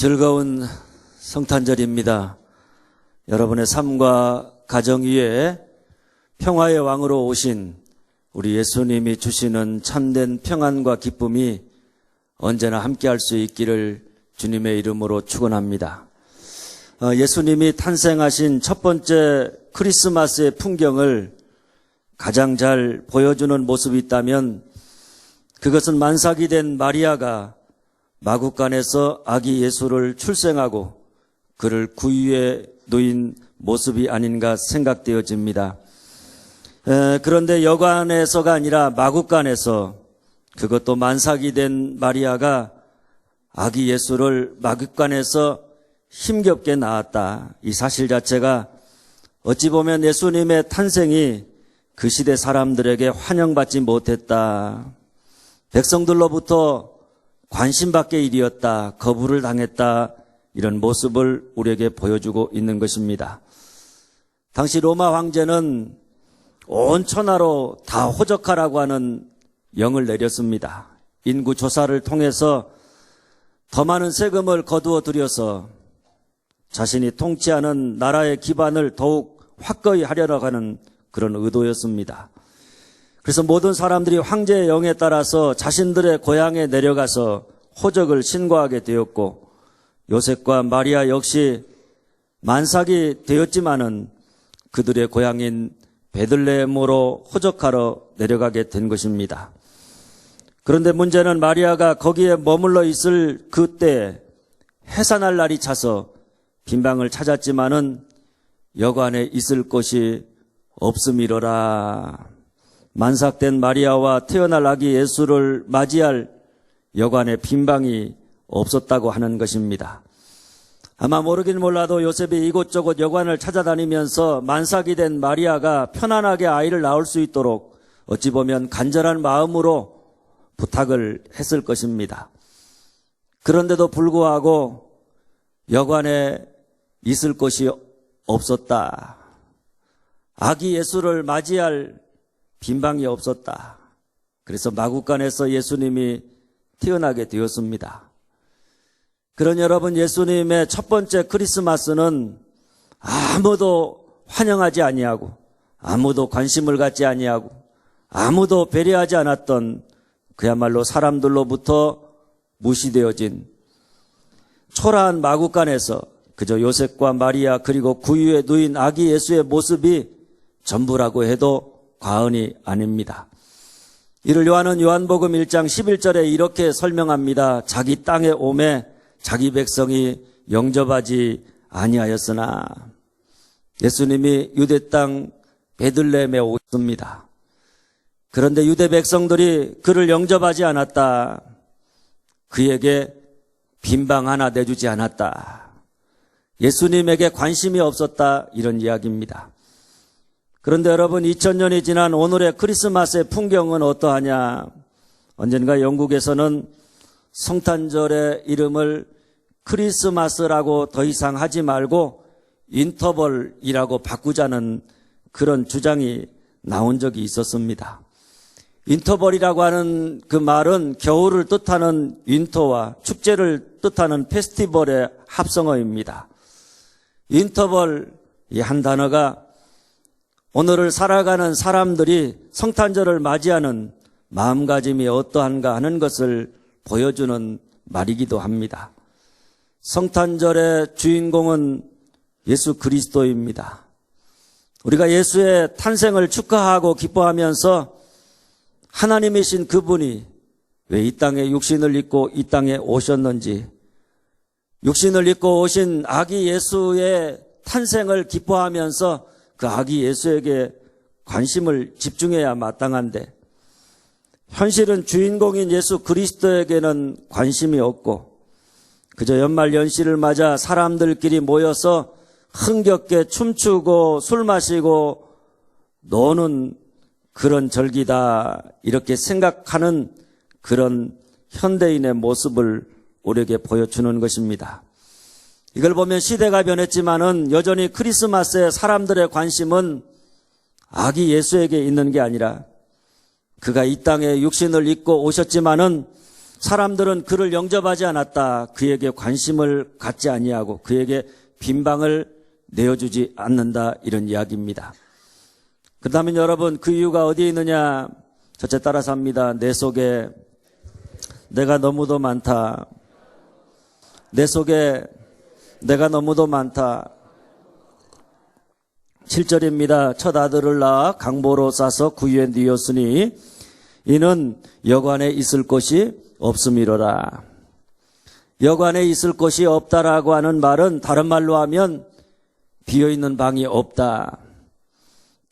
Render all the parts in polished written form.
즐거운 성탄절입니다. 여러분의 삶과 가정 위에 평화의 왕으로 오신 우리 예수님이 주시는 참된 평안과 기쁨이 언제나 함께할 수 있기를 주님의 이름으로 축원합니다. 예수님이 탄생하신 첫 번째 크리스마스의 풍경을 가장 잘 보여주는 모습이 있다면 그것은 만삭이 된 마리아가 마구간에서 아기 예수를 출생하고 그를 구유에 놓인 모습이 아닌가 생각되어집니다. 그런데 여관에서가 아니라 마구간에서, 그것도 만삭이 된 마리아가 아기 예수를 마구간에서 힘겹게 낳았다. 이 사실 자체가 어찌 보면 예수님의 탄생이 그 시대 사람들에게 환영받지 못했다, 백성들로부터 관심밖의 일이었다, 거부를 당했다, 이런 모습을 우리에게 보여주고 있는 것입니다. 당시 로마 황제는 온 천하로 다 호적하라고 하는 영을 내렸습니다. 인구 조사를 통해서 더 많은 세금을 거두어 들여서 자신이 통치하는 나라의 기반을 더욱 확고히 하려고 하는 그런 의도였습니다. 그래서 모든 사람들이 황제의 영에 따라서 자신들의 고향에 내려가서 호적을 신고하게 되었고, 요셉과 마리아 역시 만삭이 되었지만은 그들의 고향인 베들레헴으로 호적하러 내려가게 된 것입니다. 그런데 문제는 마리아가 거기에 머물러 있을 그때 해산할 날이 차서 빈방을 찾았지만은 여관에 있을 곳이 없음이로라. 만삭된 마리아와 태어날 아기 예수를 맞이할 여관에 빈방이 없었다고 하는 것입니다. 아마 모르긴 몰라도 요셉이 이곳저곳 여관을 찾아다니면서 만삭이 된 마리아가 편안하게 아이를 낳을 수 있도록 어찌 보면 간절한 마음으로 부탁을 했을 것입니다. 그런데도 불구하고 여관에 있을 곳이 없었다. 아기 예수를 맞이할 빈방이 없었다. 그래서 마구간에서 예수님이 태어나게 되었습니다. 그런 여러분, 예수님의 첫 번째 크리스마스는 아무도 환영하지 아니하고, 아무도 관심을 갖지 아니하고, 아무도 배려하지 않았던, 그야말로 사람들로부터 무시되어진 초라한 마구간에서 그저 요셉과 마리아 그리고 구유에 누인 아기 예수의 모습이 전부라고 해도 과언이 아닙니다. 이를 요한은 요한복음 1장 11절에 이렇게 설명합니다. 자기 땅에 오매 자기 백성이 영접하지 아니하였으나. 예수님이 유대 땅 베들레헴에 오셨습니다. 그런데 유대 백성들이 그를 영접하지 않았다. 그에게 빈방 하나 내주지 않았다. 예수님에게 관심이 없었다, 이런 이야기입니다. 그런데 여러분, 2000년이 지난 오늘의 크리스마스의 풍경은 어떠하냐? 언젠가 영국에서는 성탄절의 이름을 크리스마스라고 더 이상 하지 말고 인터벌이라고 바꾸자는 그런 주장이 나온 적이 있었습니다. 인터벌이라고 하는 그 말은 겨울을 뜻하는 윈터와 축제를 뜻하는 페스티벌의 합성어입니다. 인터벌, 이 한 단어가 오늘을 살아가는 사람들이 성탄절을 맞이하는 마음가짐이 어떠한가 하는 것을 보여주는 말이기도 합니다. 성탄절의 주인공은 예수 그리스도입니다. 우리가 예수의 탄생을 축하하고 기뻐하면서 하나님이신 그분이 왜 이 땅에 육신을 입고 이 땅에 오셨는지, 육신을 입고 오신 아기 예수의 탄생을 기뻐하면서 그 아기 예수에게 관심을 집중해야 마땅한데, 현실은 주인공인 예수 그리스도에게는 관심이 없고 그저 연말 연시를 맞아 사람들끼리 모여서 흥겹게 춤추고 술 마시고 노는 그런 절기다, 이렇게 생각하는 그런 현대인의 모습을 우리에게 보여주는 것입니다. 이걸 보면 시대가 변했지만은 여전히 크리스마스에 사람들의 관심은 아기 예수에게 있는 게 아니라 그가 이 땅에 육신을 입고 오셨지만은 사람들은 그를 영접하지 않았다. 그에게 관심을 갖지 아니하고 그에게 빈방을 내어주지 않는다. 이런 이야기입니다. 그렇다면 여러분, 그 이유가 어디에 있느냐? 첫째 따라서 합니다. 내 속에 내가 너무도 많다. 내 속에 내가 너무도 많다. 7절입니다. 첫 아들을 낳아 강보로 싸서 구유에 뉘었으니 이는 여관에 있을 곳이 없음이로라. 여관에 있을 곳이 없다라고 하는 말은 다른 말로 하면 비어있는 방이 없다.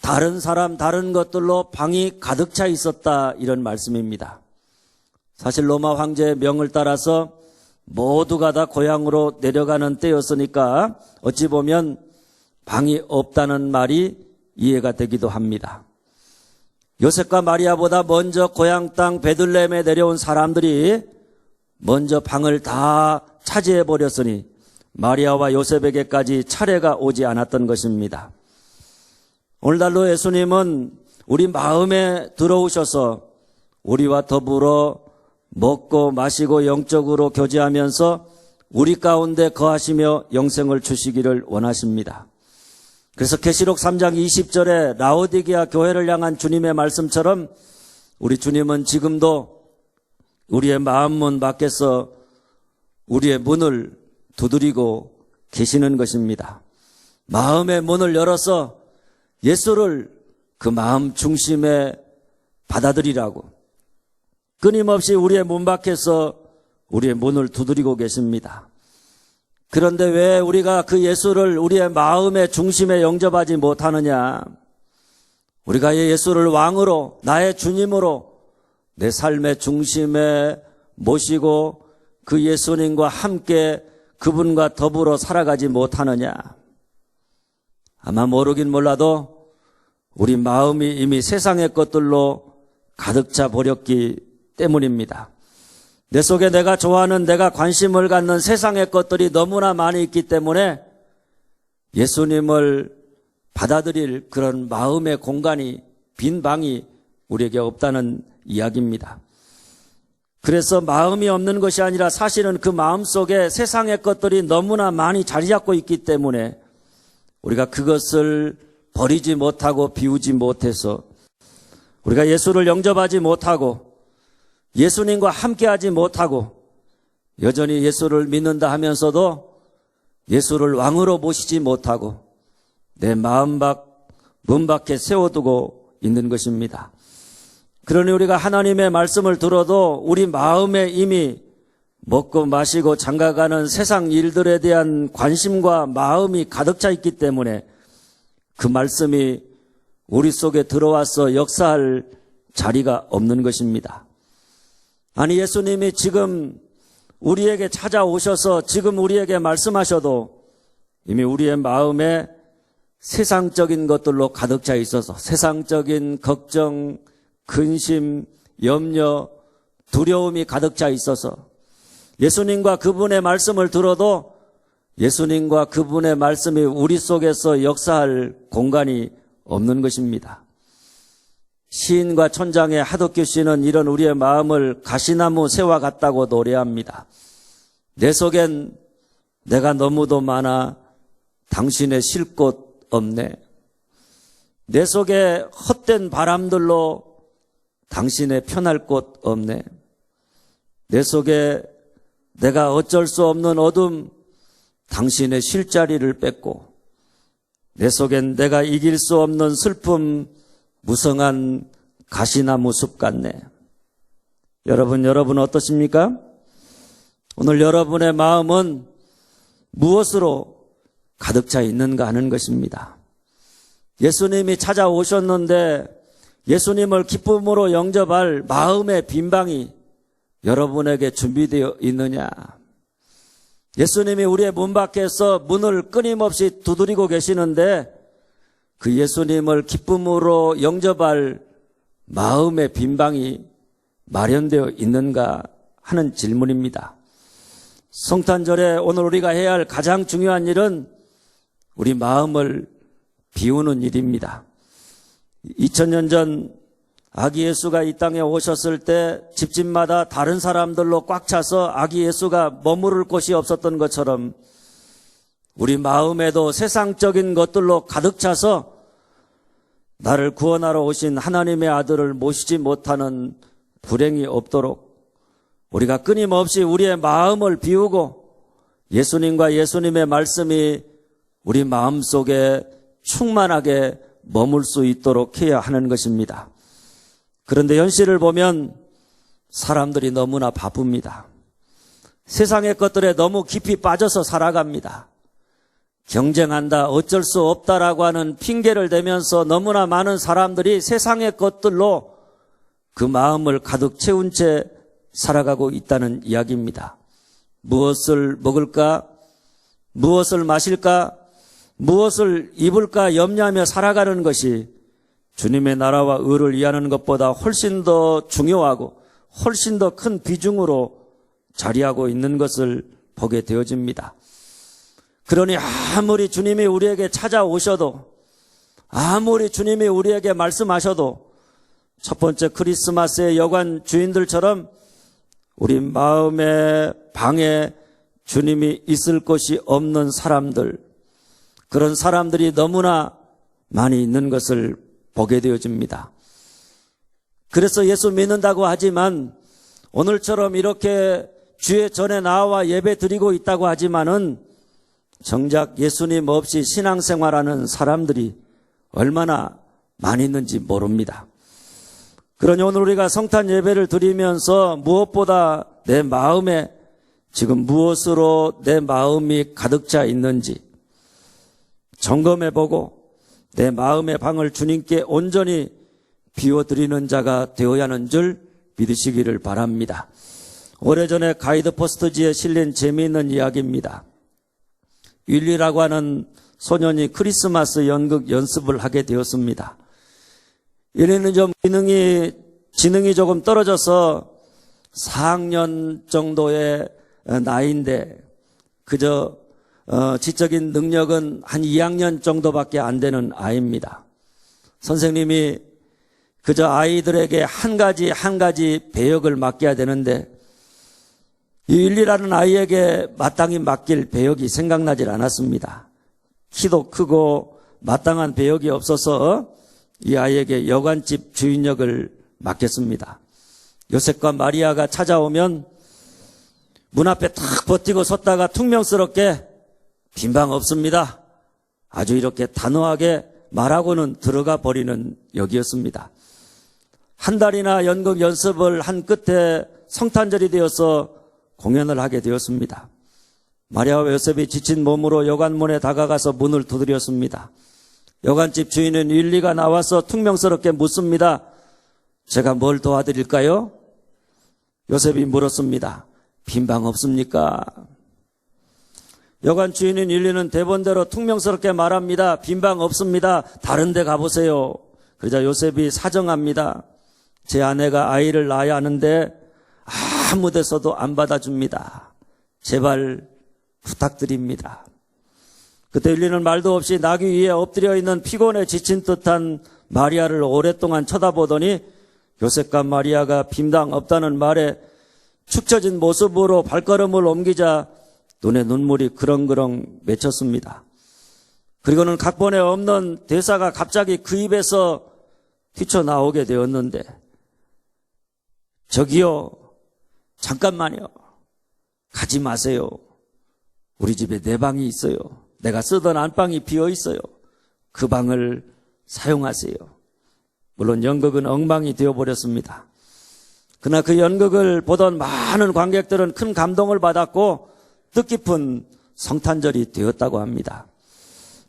다른 사람, 다른 것들로 방이 가득 차 있었다. 이런 말씀입니다. 사실 로마 황제의 명을 따라서 모두가 다 고향으로 내려가는 때였으니까 어찌 보면 방이 없다는 말이 이해가 되기도 합니다. 요셉과 마리아보다 먼저 고향 땅 베들레헴에 내려온 사람들이 먼저 방을 다 차지해 버렸으니 마리아와 요셉에게까지 차례가 오지 않았던 것입니다. 오늘날로 예수님은 우리 마음에 들어오셔서 우리와 더불어 먹고 마시고 영적으로 교제하면서 우리 가운데 거하시며 영생을 주시기를 원하십니다. 그래서 계시록 3장 20절에 라오디게아 교회를 향한 주님의 말씀처럼 우리 주님은 지금도 우리의 마음문 밖에서 우리의 문을 두드리고 계시는 것입니다. 마음의 문을 열어서 예수를 그 마음 중심에 받아들이라고 끊임없이 우리의 문 밖에서 우리의 문을 두드리고 계십니다. 그런데 왜 우리가 그 예수를 우리의 마음의 중심에 영접하지 못하느냐? 우리가 예수를 왕으로, 나의 주님으로 내 삶의 중심에 모시고 그 예수님과 함께 그분과 더불어 살아가지 못하느냐? 아마 모르긴 몰라도 우리 마음이 이미 세상의 것들로 가득 차 버렸기 때문입니다. 내 속에 내가 좋아하는, 내가 관심을 갖는 세상의 것들이 너무나 많이 있기 때문에 예수님을 받아들일 그런 마음의 공간이, 빈 방이 우리에게 없다는 이야기입니다. 그래서 마음이 없는 것이 아니라 사실은 그 마음 속에 세상의 것들이 너무나 많이 자리 잡고 있기 때문에 우리가 그것을 버리지 못하고 비우지 못해서 우리가 예수를 영접하지 못하고 예수님과 함께하지 못하고 여전히 예수를 믿는다 하면서도 예수를 왕으로 모시지 못하고 내 마음 문 밖에 세워두고 있는 것입니다. 그러니 우리가 하나님의 말씀을 들어도 우리 마음에 이미 먹고 마시고 장가가는 세상 일들에 대한 관심과 마음이 가득 차 있기 때문에 그 말씀이 우리 속에 들어와서 역사할 자리가 없는 것입니다. 아니, 예수님이 지금 우리에게 찾아오셔서 지금 우리에게 말씀하셔도 이미 우리의 마음에 세상적인 것들로 가득 차 있어서 세상적인 걱정, 근심, 염려, 두려움이 가득 차 있어서 예수님과 그분의 말씀을 들어도 예수님과 그분의 말씀이 우리 속에서 역사할 공간이 없는 것입니다. 시인과 천장의 하덕규 씨는 이런 우리의 마음을 가시나무 새와 같다고 노래합니다. 내 속엔 내가 너무도 많아 당신의 쉴 곳 없네. 내 속에 헛된 바람들로 당신의 편할 곳 없네. 내 속에 내가 어쩔 수 없는 어둠, 당신의 쉴 자리를 뺏고 내 속엔 내가 이길 수 없는 슬픔, 무성한 가시나무 숲 같네. 여러분 어떠십니까? 오늘 여러분의 마음은 무엇으로 가득 차 있는가 하는 것입니다. 예수님이 찾아오셨는데 예수님을 기쁨으로 영접할 마음의 빈방이 여러분에게 준비되어 있느냐? 예수님이 우리의 문 밖에서 문을 끊임없이 두드리고 계시는데 그 예수님을 기쁨으로 영접할 마음의 빈방이 마련되어 있는가 하는 질문입니다. 성탄절에 오늘 우리가 해야 할 가장 중요한 일은 우리 마음을 비우는 일입니다. 2000년 전 아기 예수가 이 땅에 오셨을 때 집집마다 다른 사람들로 꽉 차서 아기 예수가 머무를 곳이 없었던 것처럼 우리 마음에도 세상적인 것들로 가득 차서 나를 구원하러 오신 하나님의 아들을 모시지 못하는 불행이 없도록 우리가 끊임없이 우리의 마음을 비우고 예수님과 예수님의 말씀이 우리 마음속에 충만하게 머물 수 있도록 해야 하는 것입니다. 그런데 현실을 보면 사람들이 너무나 바쁩니다. 세상의 것들에 너무 깊이 빠져서 살아갑니다. 경쟁한다, 어쩔 수 없다라고 하는 핑계를 대면서 너무나 많은 사람들이 세상의 것들로 그 마음을 가득 채운 채 살아가고 있다는 이야기입니다. 무엇을 먹을까? 무엇을 마실까? 무엇을 입을까 염려하며 살아가는 것이 주님의 나라와 의를 위하는 것보다 훨씬 더 중요하고 훨씬 더 큰 비중으로 자리하고 있는 것을 보게 되어집니다. 그러니 아무리 주님이 우리에게 찾아오셔도, 아무리 주님이 우리에게 말씀하셔도 첫 번째 크리스마스의 여관 주인들처럼 우리 마음의 방에 주님이 있을 곳이 없는 사람들, 그런 사람들이 너무나 많이 있는 것을 보게 되어집니다. 그래서 예수 믿는다고 하지만 오늘처럼 이렇게 주의 전에 나와 예배 드리고 있다고 하지만은 정작 예수님 없이 신앙생활하는 사람들이 얼마나 많이 있는지 모릅니다. 그러니 오늘 우리가 성탄 예배를 드리면서 무엇보다 내 마음에 지금 무엇으로 내 마음이 가득 차 있는지 점검해보고 내 마음의 방을 주님께 온전히 비워드리는 자가 되어야 하는 줄 믿으시기를 바랍니다. 오래전에 가이드 포스트지에 실린 재미있는 이야기입니다. 윌리라고 하는 소년이 크리스마스 연극 연습을 하게 되었습니다. 윌리는 좀 지능이 조금 떨어져서 4학년 정도의 나이인데 그저 지적인 능력은 한 2학년 정도밖에 안 되는 아이입니다. 선생님이 그저 아이들에게 한 가지 배역을 맡겨야 되는데 이 윌리라는 아이에게 마땅히 맡길 배역이 생각나질 않았습니다. 키도 크고 마땅한 배역이 없어서 이 아이에게 여관집 주인 역을 맡겼습니다. 요셉과 마리아가 찾아오면 문 앞에 탁 버티고 섰다가 퉁명스럽게 빈방 없습니다. 아주 이렇게 단호하게 말하고는 들어가 버리는 역이었습니다. 한 달이나 연극 연습을 한 끝에 성탄절이 되어서 공연을 하게 되었습니다. 마리아와 요셉이 지친 몸으로 여관문에 다가가서 문을 두드렸습니다. 여관집 주인은 윌리가 나와서 퉁명스럽게 묻습니다. 제가 뭘 도와드릴까요? 요셉이 물었습니다. 빈방 없습니까? 여관 주인인 윌리는 대본대로 퉁명스럽게 말합니다. 빈방 없습니다. 다른 데 가보세요. 그러자 요셉이 사정합니다. 제 아내가 아이를 낳아야 하는데 아무 데서도 안 받아줍니다. 제발 부탁드립니다. 그때 윌리는 말도 없이 나귀 위에 엎드려 있는 피곤해 지친 듯한 마리아를 오랫동안 쳐다보더니 요셉과 마리아가 빈방 없다는 말에 축 처진 모습으로 발걸음을 옮기자 눈에 눈물이 그렁그렁 맺혔습니다. 그리고는 각본에 없는 대사가 갑자기 그 입에서 튀쳐나오게 되었는데 저기요, 잠깐만요. 가지 마세요. 우리 집에 내 방이 있어요. 내가 쓰던 안방이 비어 있어요. 그 방을 사용하세요. 물론 연극은 엉망이 되어버렸습니다. 그러나 그 연극을 보던 많은 관객들은 큰 감동을 받았고 뜻깊은 성탄절이 되었다고 합니다.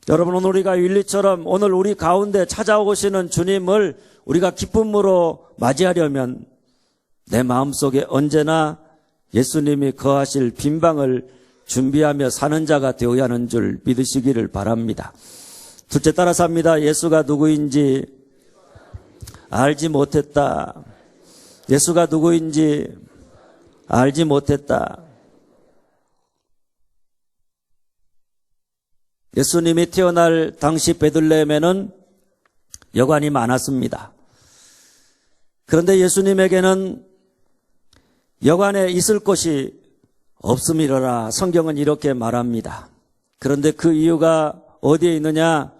여러분, 오늘 우리가 윌리처럼 오늘 우리 가운데 찾아오시는 주님을 우리가 기쁨으로 맞이하려면 내 마음속에 언제나 예수님이 거하실 빈방을 준비하며 사는 자가 되어야 하는 줄 믿으시기를 바랍니다. 둘째, 따라서 합니다. 예수가 누구인지 알지 못했다. 예수가 누구인지 알지 못했다. 예수님이 태어날 당시 베들레헴에는 여관이 많았습니다. 그런데 예수님에게는 여관에 있을 곳이 없음이로라. 성경은 이렇게 말합니다. 그런데 그 이유가 어디에 있느냐?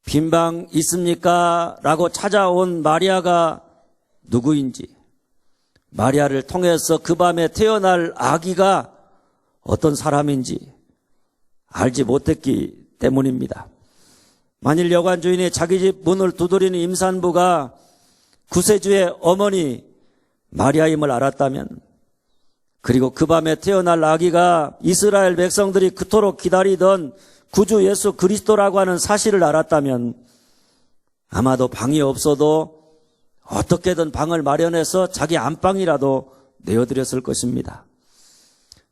빈방 있습니까? 라고 찾아온 마리아가 누구인지, 마리아를 통해서 그 밤에 태어날 아기가 어떤 사람인지 알지 못했기 때문입니다. 만일 여관 주인이 자기 집 문을 두드리는 임산부가 구세주의 어머니 마리아임을 알았다면, 그리고 그 밤에 태어날 아기가 이스라엘 백성들이 그토록 기다리던 구주 예수 그리스도라고 하는 사실을 알았다면 아마도 방이 없어도 어떻게든 방을 마련해서 자기 안방이라도 내어드렸을 것입니다.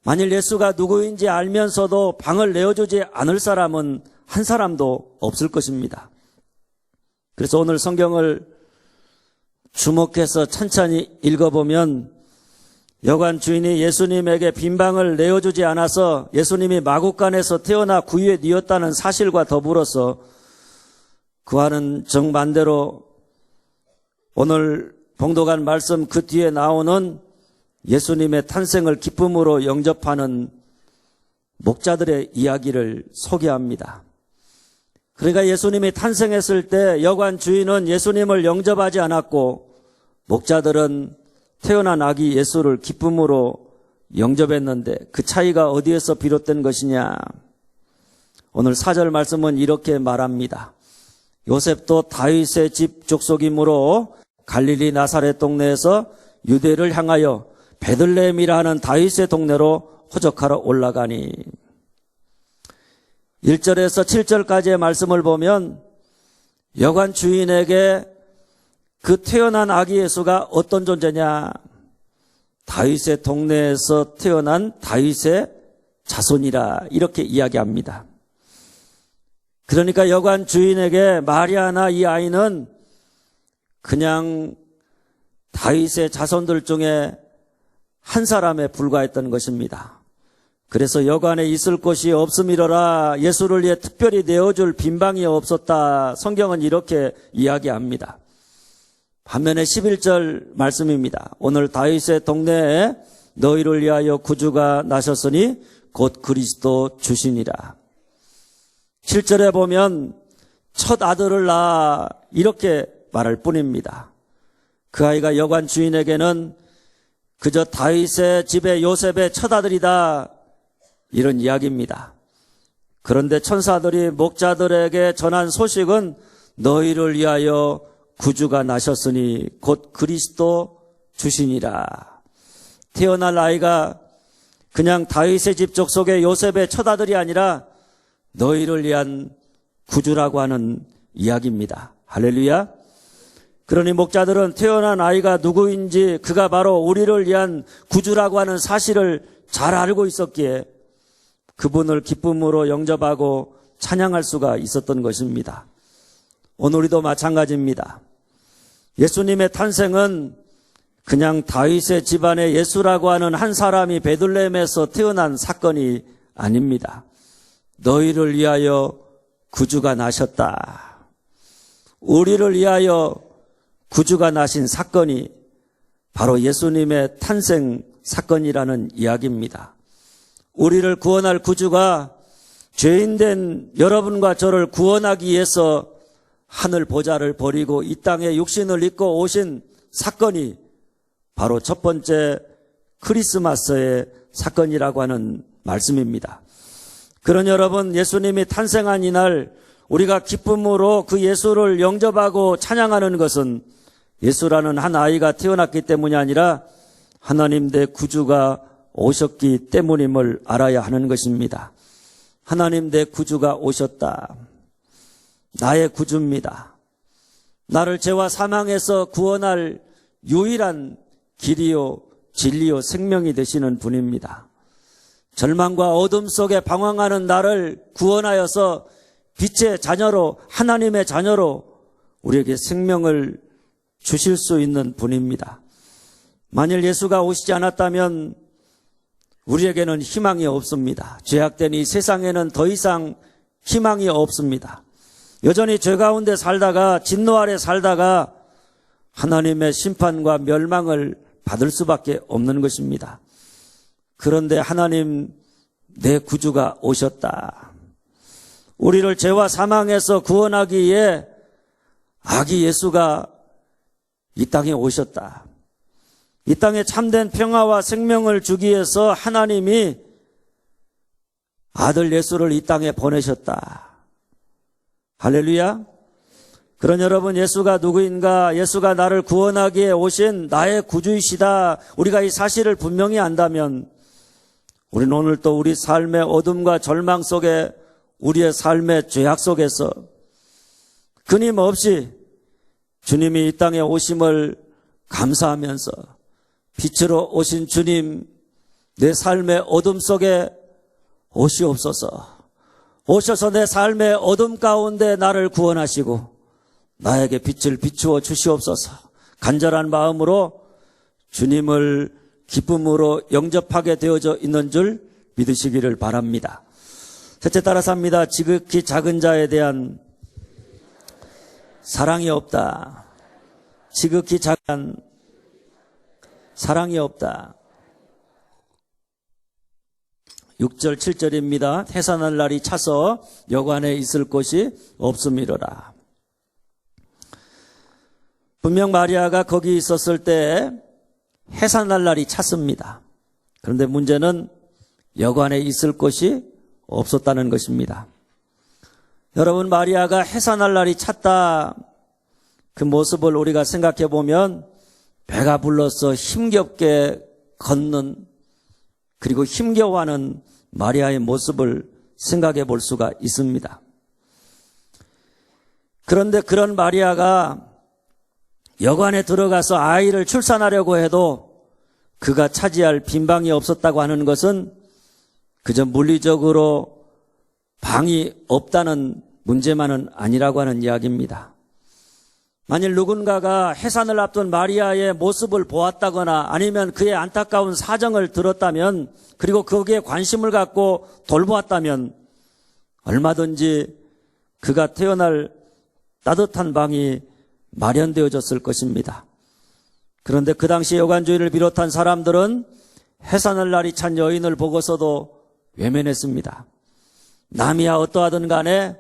만일 예수가 누구인지 알면서도 방을 내어주지 않을 사람은 한 사람도 없을 것입니다. 그래서 오늘 성경을 주목해서 천천히 읽어보면 여관 주인이 예수님에게 빈방을 내어주지 않아서 예수님이 마국간에서 태어나 구유에 뉘었다는 사실과 더불어서 그와는 정반대로 오늘 봉독한 말씀 그 뒤에 나오는 예수님의 탄생을 기쁨으로 영접하는 목자들의 이야기를 소개합니다. 그러니까 예수님이 탄생했을 때 여관 주인은 예수님을 영접하지 않았고 목자들은 태어난 아기 예수를 기쁨으로 영접했는데 그 차이가 어디에서 비롯된 것이냐? 오늘 4절 말씀은 이렇게 말합니다. 요셉도 다윗의 집 족속이므로 갈릴리 나사렛 동네에서 유대를 향하여 베들레헴이라 하는 다윗의 동네로 호적하러 올라가니. 1절에서 7절까지의 말씀을 보면 여관 주인에게 그 태어난 아기 예수가 어떤 존재냐? 다윗의 동네에서 태어난 다윗의 자손이라 이렇게 이야기합니다. 그러니까 여관 주인에게 마리아나 이 아이는 그냥 다윗의 자손들 중에 한 사람에 불과했던 것입니다. 그래서 여관에 있을 곳이 없음이로라. 예수를 위해 특별히 내어줄 빈방이 없었다. 성경은 이렇게 이야기합니다. 반면에 11절 말씀입니다. 오늘 다윗의 동네에 너희를 위하여 구주가 나셨으니 곧 그리스도 주시니라. 7절에 보면 첫 아들을 낳아 이렇게 말할 뿐입니다. 그 아이가 여관 주인에게는 그저 다윗의 집의 요셉의 첫 아들이다, 이런 이야기입니다. 그런데 천사들이 목자들에게 전한 소식은 너희를 위하여 구주가 나셨으니 곧 그리스도 주시니라. 태어날 아이가 그냥 다윗의 집 족속의 요셉의 첫 아들이 아니라 너희를 위한 구주라고 하는 이야기입니다. 할렐루야. 그러니 목자들은 태어난 아이가 누구인지 그가 바로 우리를 위한 구주라고 하는 사실을 잘 알고 있었기에 그분을 기쁨으로 영접하고 찬양할 수가 있었던 것입니다. 오늘 우리도 마찬가지입니다. 예수님의 탄생은 그냥 다윗의 집안의 예수라고 하는 한 사람이 베들레헴에서 태어난 사건이 아닙니다. 너희를 위하여 구주가 나셨다. 우리를 위하여 구주가 나신 사건이 바로 예수님의 탄생 사건이라는 이야기입니다. 우리를 구원할 구주가 죄인된 여러분과 저를 구원하기 위해서 하늘 보좌를 버리고 이 땅에 육신을 입고 오신 사건이 바로 첫 번째 크리스마스의 사건이라고 하는 말씀입니다. 그런 여러분, 예수님이 탄생한 이날 우리가 기쁨으로 그 예수를 영접하고 찬양하는 것은 예수라는 한 아이가 태어났기 때문이 아니라 하나님 대 구주가 오셨기 때문임을 알아야 하는 것입니다. 하나님 대 구주가 오셨다. 나의 구주입니다. 나를 죄와 사망에서 구원할 유일한 길이요 진리요 생명이 되시는 분입니다. 절망과 어둠 속에 방황하는 나를 구원하여서 빛의 자녀로, 하나님의 자녀로 우리에게 생명을 주실 수 있는 분입니다. 만일 예수가 오시지 않았다면 우리에게는 희망이 없습니다. 죄악된 이 세상에는 더 이상 희망이 없습니다. 여전히 죄 가운데 살다가 진노 아래 살다가 하나님의 심판과 멸망을 받을 수밖에 없는 것입니다. 그런데 하나님 내 구주가 오셨다. 우리를 죄와 사망에서 구원하기 위해 아기 예수가 이 땅에 오셨다. 이 땅에 참된 평화와 생명을 주기 위해서 하나님이 아들 예수를 이 땅에 보내셨다. 할렐루야. 그런 여러분, 예수가 누구인가? 예수가 나를 구원하기에 오신 나의 구주이시다. 우리가 이 사실을 분명히 안다면 우리는 오늘 또 우리 삶의 어둠과 절망 속에, 우리의 삶의 죄악 속에서 끊임없이 주님이 이 땅에 오심을 감사하면서 빛으로 오신 주님, 내 삶의 어둠 속에 오시옵소서. 오셔서 내 삶의 어둠 가운데 나를 구원하시고 나에게 빛을 비추어 주시옵소서. 간절한 마음으로 주님을 기쁨으로 영접하게 되어져 있는 줄 믿으시기를 바랍니다. 셋째, 따라서 합니다. 지극히 작은 자에 대한 사랑이 없다. 지극히 작은 사랑이 없다. 6절 7절입니다. 해산할 날이 차서 여관에 있을 곳이 없음이로라. 분명 마리아가 거기 있었을 때 해산할 날이 찼습니다. 그런데 문제는 여관에 있을 곳이 없었다는 것입니다. 여러분, 마리아가 해산할 날이 찼다, 그 모습을 우리가 생각해 보면 배가 불러서 힘겹게 걷는, 그리고 힘겨워하는 마리아의 모습을 생각해 볼 수가 있습니다. 그런데 그런 마리아가 여관에 들어가서 아이를 출산하려고 해도 그가 차지할 빈방이 없었다고 하는 것은 그저 물리적으로 방이 없다는 문제만은 아니라고 하는 이야기입니다. 만일 누군가가 해산을 앞둔 마리아의 모습을 보았다거나 아니면 그의 안타까운 사정을 들었다면, 그리고 거기에 관심을 갖고 돌보았다면 얼마든지 그가 태어날 따뜻한 방이 마련되어졌을 것입니다. 그런데 그 당시 여관주의를 비롯한 사람들은 해산할 날이 찬 여인을 보고서도 외면했습니다. 남이야 어떠하든 간에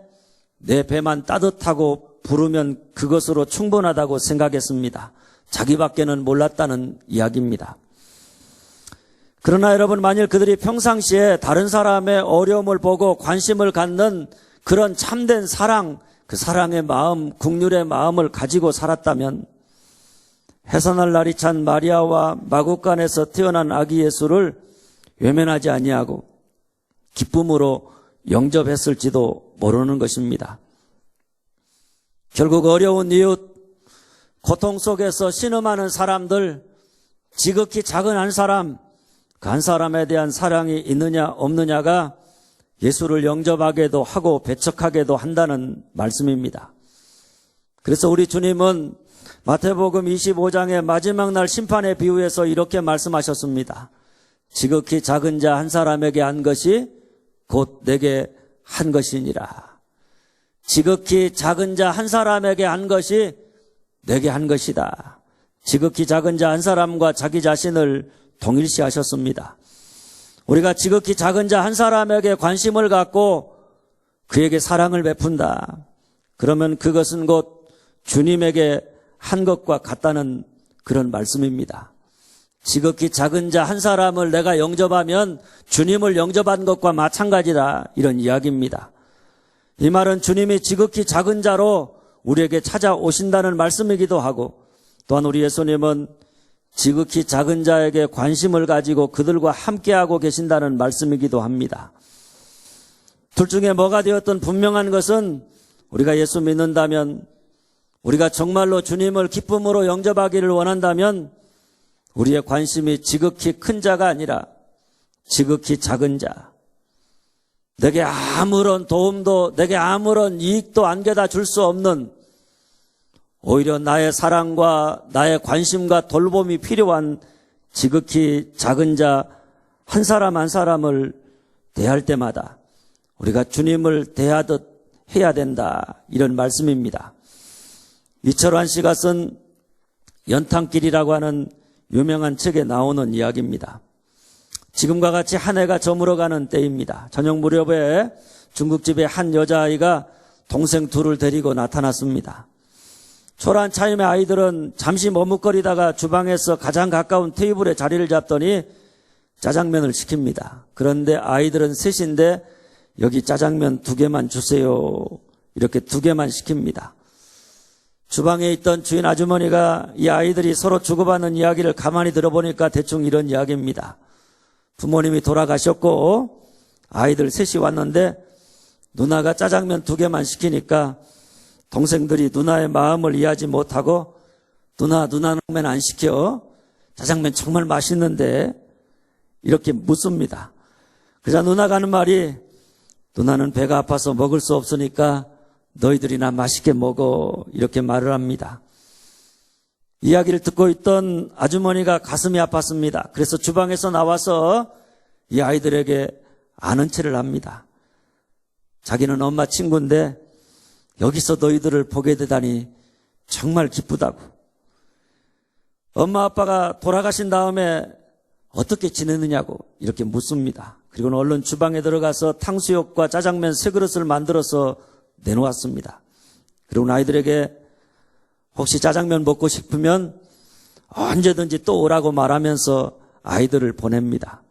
내 배만 따뜻하고 부르면 그것으로 충분하다고 생각했습니다. 자기밖에는 몰랐다는 이야기입니다. 그러나 여러분, 만일 그들이 평상시에 다른 사람의 어려움을 보고 관심을 갖는 그런 참된 사랑, 그 사랑의 마음, 긍휼의 마음을 가지고 살았다면 해산할 날이 찬 마리아와 마구간에서 태어난 아기 예수를 외면하지 아니하고 기쁨으로 영접했을지도 모르는 것입니다. 결국 어려운 이웃, 고통 속에서 신음하는 사람들, 지극히 작은 한 사람, 그 한 사람에 대한 사랑이 있느냐 없느냐가 예수를 영접하게도 하고 배척하게도 한다는 말씀입니다. 그래서 우리 주님은 마태복음 25장의 마지막 날 심판의 비유에서 이렇게 말씀하셨습니다. 지극히 작은 자 한 사람에게 한 것이 곧 내게 한 것이니라. 지극히 작은 자 한 사람에게 한 것이 내게 한 것이다. 지극히 작은 자 한 사람과 자기 자신을 동일시하셨습니다. 우리가 지극히 작은 자 한 사람에게 관심을 갖고 그에게 사랑을 베푼다. 그러면 그것은 곧 주님에게 한 것과 같다는 그런 말씀입니다. 지극히 작은 자 한 사람을 내가 영접하면 주님을 영접한 것과 마찬가지다, 이런 이야기입니다. 이 말은 주님이 지극히 작은 자로 우리에게 찾아오신다는 말씀이기도 하고, 또한 우리 예수님은 지극히 작은 자에게 관심을 가지고 그들과 함께하고 계신다는 말씀이기도 합니다. 둘 중에 뭐가 되었든 분명한 것은 우리가 예수 믿는다면, 우리가 정말로 주님을 기쁨으로 영접하기를 원한다면 우리의 관심이 지극히 큰 자가 아니라 지극히 작은 자, 내게 아무런 도움도, 내게 아무런 이익도 안겨다 줄 수 없는, 오히려 나의 사랑과 나의 관심과 돌봄이 필요한 지극히 작은 자 한 사람 한 사람을 대할 때마다 우리가 주님을 대하듯 해야 된다, 이런 말씀입니다. 이철환 씨가 쓴 연탄길이라고 하는 유명한 책에 나오는 이야기입니다. 지금과 같이 한 해가 저물어가는 때입니다. 저녁 무렵에 중국집에 한 여자아이가 동생 둘을 데리고 나타났습니다. 초라한 차림의 아이들은 잠시 머뭇거리다가 주방에서 가장 가까운 테이블에 자리를 잡더니 짜장면을 시킵니다. 그런데 아이들은 셋인데 여기 짜장면 2개만 주세요. 이렇게 2개만 시킵니다. 주방에 있던 주인 아주머니가 이 아이들이 서로 주고받는 이야기를 가만히 들어보니까 대충 이런 이야기입니다. 부모님이 돌아가셨고 아이들 셋이 왔는데 누나가 짜장면 2개만 시키니까 동생들이 누나의 마음을 이해하지 못하고 누나는 왜 안 시켜? 짜장면 정말 맛있는데 이렇게 묻습니다. 그러자 누나가 하는 말이 누나는 배가 아파서 먹을 수 없으니까 너희들이나 맛있게 먹어 이렇게 말을 합니다. 이야기를 듣고 있던 아주머니가 가슴이 아팠습니다. 그래서 주방에서 나와서 이 아이들에게 아는 체를 합니다. 자기는 엄마 친구인데 여기서 너희들을 보게 되다니 정말 기쁘다고. 엄마 아빠가 돌아가신 다음에 어떻게 지내느냐고 이렇게 묻습니다. 그리고는 얼른 주방에 들어가서 탕수육과 짜장면 3그릇을 만들어서 내놓았습니다. 그리고 아이들에게 혹시 짜장면 먹고 싶으면 언제든지 또 오라고 말하면서 아이들을 보냅니다.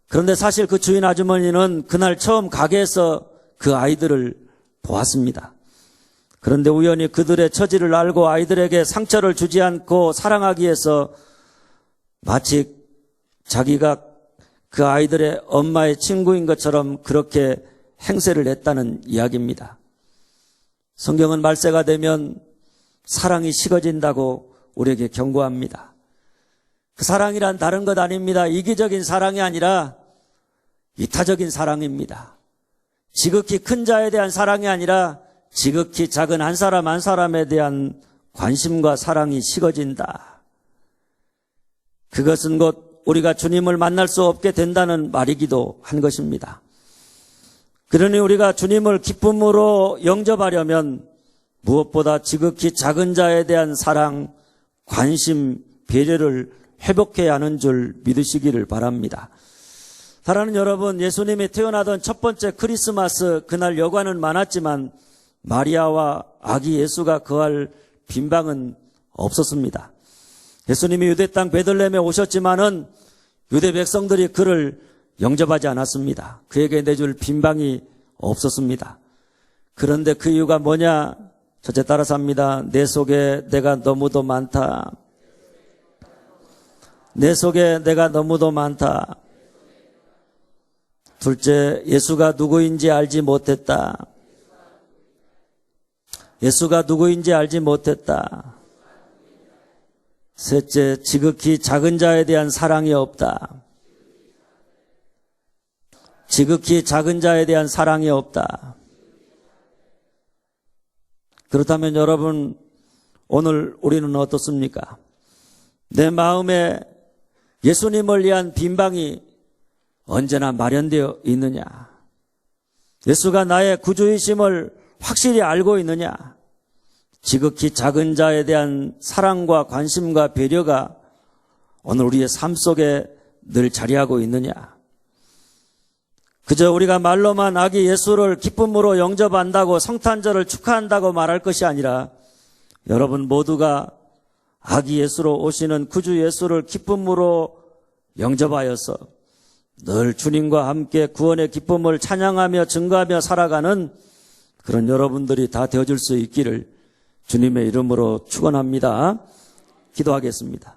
그런데 사실 그 주인 아주머니는 그날 처음 가게에서 그 아이들을 보았습니다. 그런데 우연히 그들의 처지를 알고 아이들에게 상처를 주지 않고 사랑하기 위해서 마치 자기가 그 아이들의 엄마의 친구인 것처럼 그렇게 행세를 했다는 이야기입니다. 성경은 말세가 되면 사랑이 식어진다고 우리에게 경고합니다. 그 사랑이란 다른 것 아닙니다. 이기적인 사랑이 아니라 이타적인 사랑입니다. 지극히 큰 자에 대한 사랑이 아니라 지극히 작은 한 사람 한 사람에 대한 관심과 사랑이 식어진다. 그것은 곧 우리가 주님을 만날 수 없게 된다는 말이기도 한 것입니다. 그러니 우리가 주님을 기쁨으로 영접하려면 무엇보다 지극히 작은 자에 대한 사랑, 관심, 배려를 회복해야 하는 줄 믿으시기를 바랍니다. 사랑하는 여러분, 예수님이 태어나던 첫 번째 크리스마스 그날 여관은 많았지만 마리아와 아기 예수가 거할 빈방은 없었습니다. 예수님이 유대 땅 베들레헴에 오셨지만은 유대 백성들이 그를 영접하지 않았습니다. 그에게 내줄 빈방이 없었습니다. 그런데 그 이유가 뭐냐? 첫째 따라서 합니다. 내 속에 내가 너무도 많다. 내 속에 내가 너무도 많다. 둘째, 예수가 누구인지 알지 못했다. 예수가 누구인지 알지 못했다. 셋째, 지극히 작은 자에 대한 사랑이 없다. 지극히 작은 자에 대한 사랑이 없다. 그렇다면 여러분, 오늘 우리는 어떻습니까? 내 마음에 예수님을 위한 빈방이 언제나 마련되어 있느냐? 예수가 나의 구주이심을 확실히 알고 있느냐? 지극히 작은 자에 대한 사랑과 관심과 배려가 오늘 우리의 삶 속에 늘 자리하고 있느냐? 그저 우리가 말로만 아기 예수를 기쁨으로 영접한다고 성탄절을 축하한다고 말할 것이 아니라 여러분 모두가 아기 예수로 오시는 구주 예수를 기쁨으로 영접하여서 늘 주님과 함께 구원의 기쁨을 찬양하며 증거하며 살아가는 그런 여러분들이 다 되어줄 수 있기를 주님의 이름으로 축원합니다. 기도하겠습니다.